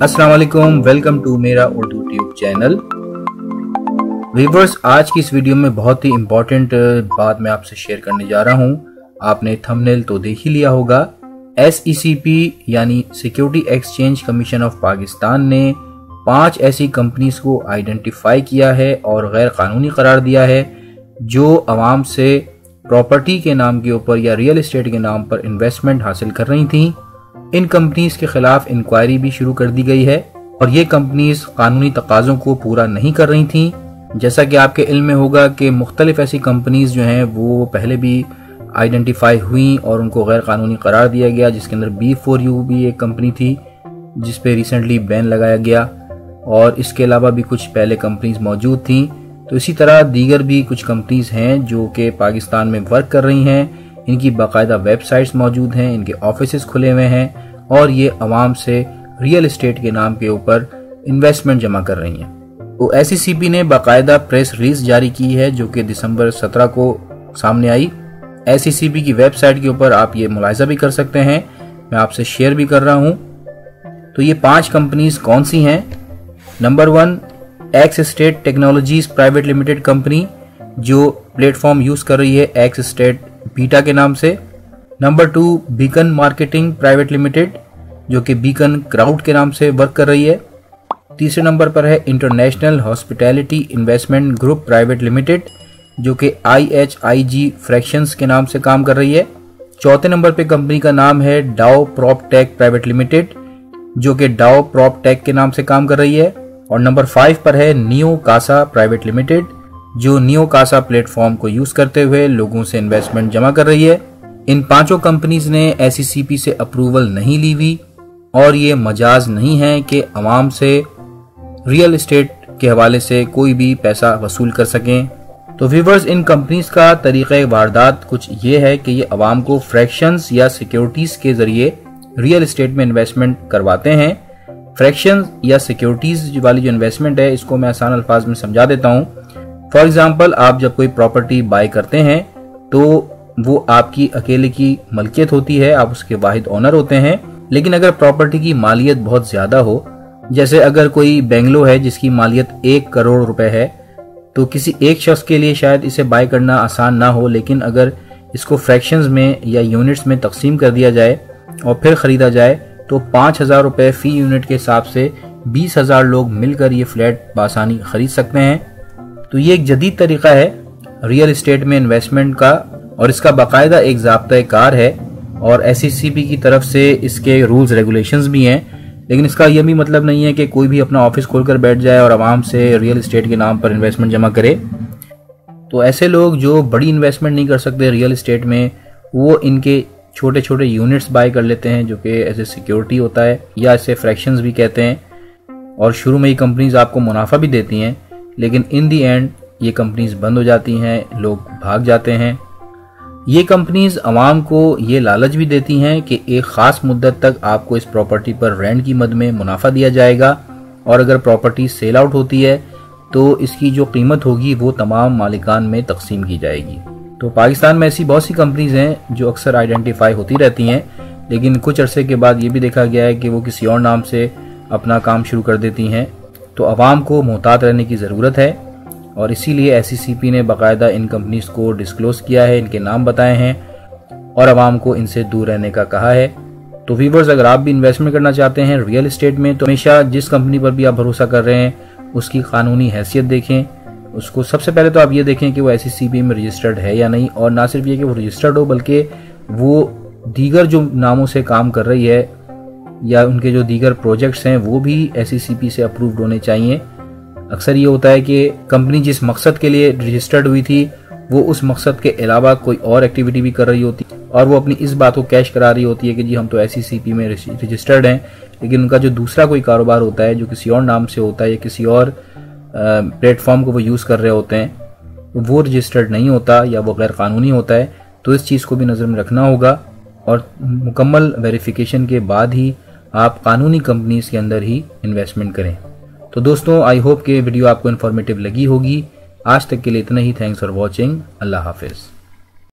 अस्सलाम वालेकुम, welcome to मेरा उर्दू ट्यूब चैनल। व्यूअर्स, आज की इस वीडियो में बहुत ही इम्पोर्टेंट बात मैं आपसे शेयर करने जा रहा हूं। आपने थंबनेल तो देख ही लिया होगा। SECP यानी security exchange commission of Pakistan ने 5 ऐसी कंपनीज को आइडेंटिफाई किया है और गैर कानूनी करार दिया है जो आवाम से प्रॉपर्टी के नाम के ऊपर या रियल एस्टेट के नाम पर इन्वेस्टमेंट हासिल कर रही थी। इन कंपनीज के खिलाफ इंक्वायरी भी शुरू कर दी गई है और ये कंपनीज कानूनी तकाज़ों को पूरा नहीं कर रही थी। जैसा कि आपके इल्म में होगा कि मुख्तलिफ ऐसी कंपनीज जो हैं वो पहले भी आइडेंटिफाई हुई और उनको गैर कानूनी करार दिया गया, जिसके अंदर B4U भी एक कंपनी थी जिस पे रिसेंटली बैन लगाया गया और इसके अलावा भी कुछ पहले कंपनीज मौजूद थी। तो इसी तरह दीगर भी कुछ कंपनीज हैं जो कि पाकिस्तान में वर्क कर रही हैं। इनकी बाकायदा वेबसाइट्स मौजूद हैं, इनके ऑफिसेस खुले हुए हैं और ये अवाम से रियल एस्टेट के नाम के ऊपर इन्वेस्टमेंट जमा कर रही हैं। तो SECP ने बाकायदा प्रेस रिलीज जारी की है जो कि दिसंबर 17 को सामने आई। SECP की वेबसाइट के ऊपर आप ये मुलाहिजा भी कर सकते हैं, मैं आपसे शेयर भी कर रहा हूं। तो ये 5 कंपनीज कौन सी हैं? Number 1, x estate technologies private limited company जो प्लेटफॉर्म यूज कर रही है एक्स एस्टेट बीटा के नाम से। Number 2, beacon marketing private limited जो कि बीकन क्राउड के नाम से वर्क कर रही है। तीसरे नंबर पर है international hospitality investment group private limited जो कि IHIG फ्रैक्शंस के नाम से काम कर रही है। चौथे नंबर पे कंपनी का नाम है डाओ प्रॉपटेक प्राइवेट लिमिटेड जो कि डाओ प्रॉपटेक के नाम से काम कर रही है। और नंबर 5 पर है नियो कासा प्राइवेट लिमिटेड जो नियो कासा प्लेटफॉर्म को यूज करते हुए लोगों से इन्वेस्टमेंट जमा कर रही है। इन 5 कंपनीज ने SECP से अप्रूवल नहीं ली हुई और ये मजाज नहीं है कि अवाम से रियल एस्टेट के हवाले से कोई भी पैसा वसूल कर सकें। तो व्यूअर्स, इन कंपनीज का तरीक़ा वारदात कुछ ये है कि ये अवाम को फ्रैक्शंस या सिक्योरिटीज के जरिए रियल एस्टेट में इन्वेस्टमेंट करवाते हैं। फ्रैक्शंस या सिक्योरिटीज वाली जो इन्वेस्टमेंट है इसको मैं आसान अल्फाज में समझा देता हूँ। फॉर एग्जाम्पल, आप जब कोई प्रॉपर्टी बाय करते हैं तो वो आपकी अकेले की मलकियत होती है, आप उसके वाहिद ओनर होते हैं। लेकिन अगर प्रॉपर्टी की मालियत बहुत ज्यादा हो, जैसे अगर कोई बेंगलो है जिसकी मालियत 1 करोड़ रुपए है, तो किसी एक शख्स के लिए शायद इसे बाय करना आसान ना हो, लेकिन अगर इसको फ्रैक्शंस में या यूनिट्स में तकसीम कर दिया जाए और फिर खरीदा जाए तो 5,000 रुपए फी यूनिट के हिसाब से 20,000 लोग मिलकर ये फ्लैट बासानी खरीद सकते हैं। तो ये एक जदीद तरीका है रियल एस्टेट में इन्वेस्टमेंट का और इसका बाकायदा एक ज़ाब्ता कार है और SECP की तरफ से इसके रूल्स रेगुलेशंस भी हैं। लेकिन इसका यह भी मतलब नहीं है कि कोई भी अपना ऑफिस खोलकर बैठ जाए और आवाम से रियल एस्टेट के नाम पर इन्वेस्टमेंट जमा करे। तो ऐसे लोग जो बड़ी इन्वेस्टमेंट नहीं कर सकते रियल एस्टेट में, वो इनके छोटे छोटे यूनिट्स बाय कर लेते हैं जो कि एज ए सिक्योरिटी होता है या इसे फ्रैक्शंस भी कहते हैं। और शुरू में ये कंपनीज आपको मुनाफा भी देती हैं, लेकिन इन दी एंड ये कंपनीज बंद हो जाती हैं, लोग भाग जाते हैं। ये कंपनीज अवाम को ये लालच भी देती हैं कि एक खास मुद्दत तक आपको इस प्रॉपर्टी पर रेंट की मद में मुनाफा दिया जाएगा और अगर प्रॉपर्टी सेल आउट होती है तो इसकी जो कीमत होगी वो तमाम मालिकान में तकसीम की जाएगी। तो पाकिस्तान में ऐसी बहुत सी कंपनीज हैं जो अक्सर आइडेंटिफाई होती रहती हैं, लेकिन कुछ अरसे के बाद ये भी देखा गया है कि वो किसी और नाम से अपना काम शुरू कर देती हैं। तो अवाम को मोहतात रहने की ज़रूरत है और इसीलिए SECP ने बाकायदा इन कंपनीज को डिस्क्लोज किया है, इनके नाम बताए हैं और अवाम को इनसे दूर रहने का कहा है। तो व्यूअर्स, अगर आप भी इन्वेस्टमेंट करना चाहते हैं रियल एस्टेट में तो हमेशा जिस कंपनी पर भी आप भरोसा कर रहे हैं उसकी कानूनी हैसियत देखें। उसको सबसे पहले तो आप ये देखें कि वो SECP में रजिस्टर्ड है या नहीं, और ना सिर्फ ये कि वो रजिस्टर्ड हो बल्कि वो दीगर जो नामों से काम कर रही है या उनके जो दीगर प्रोजेक्ट्स हैं वो भी SECP से अप्रूव्ड होने चाहिए। अक्सर ये होता है कि कंपनी जिस मकसद के लिए रजिस्टर्ड हुई थी वो उस मकसद के अलावा कोई और एक्टिविटी भी कर रही होती है और वो अपनी इस बात को कैश करा रही होती है कि जी हम तो SECP में रजिस्टर्ड हैं, लेकिन उनका जो दूसरा कोई कारोबार होता है जो किसी और नाम से होता है या किसी और प्लेटफॉर्म को वो यूज़ कर रहे होते हैं वो रजिस्टर्ड नहीं होता या वो गैर कानूनी होता है। तो इस चीज़ को भी नज़र में रखना होगा और मुकम्मल वेरिफिकेशन के बाद ही आप कानूनी कंपनीज के अंदर ही इन्वेस्टमेंट करें। तो दोस्तों, आई होप कि वीडियो आपको इन्फॉर्मेटिव लगी होगी। आज तक के लिए इतना ही। Thanks for watching. अल्लाह हाफिज़।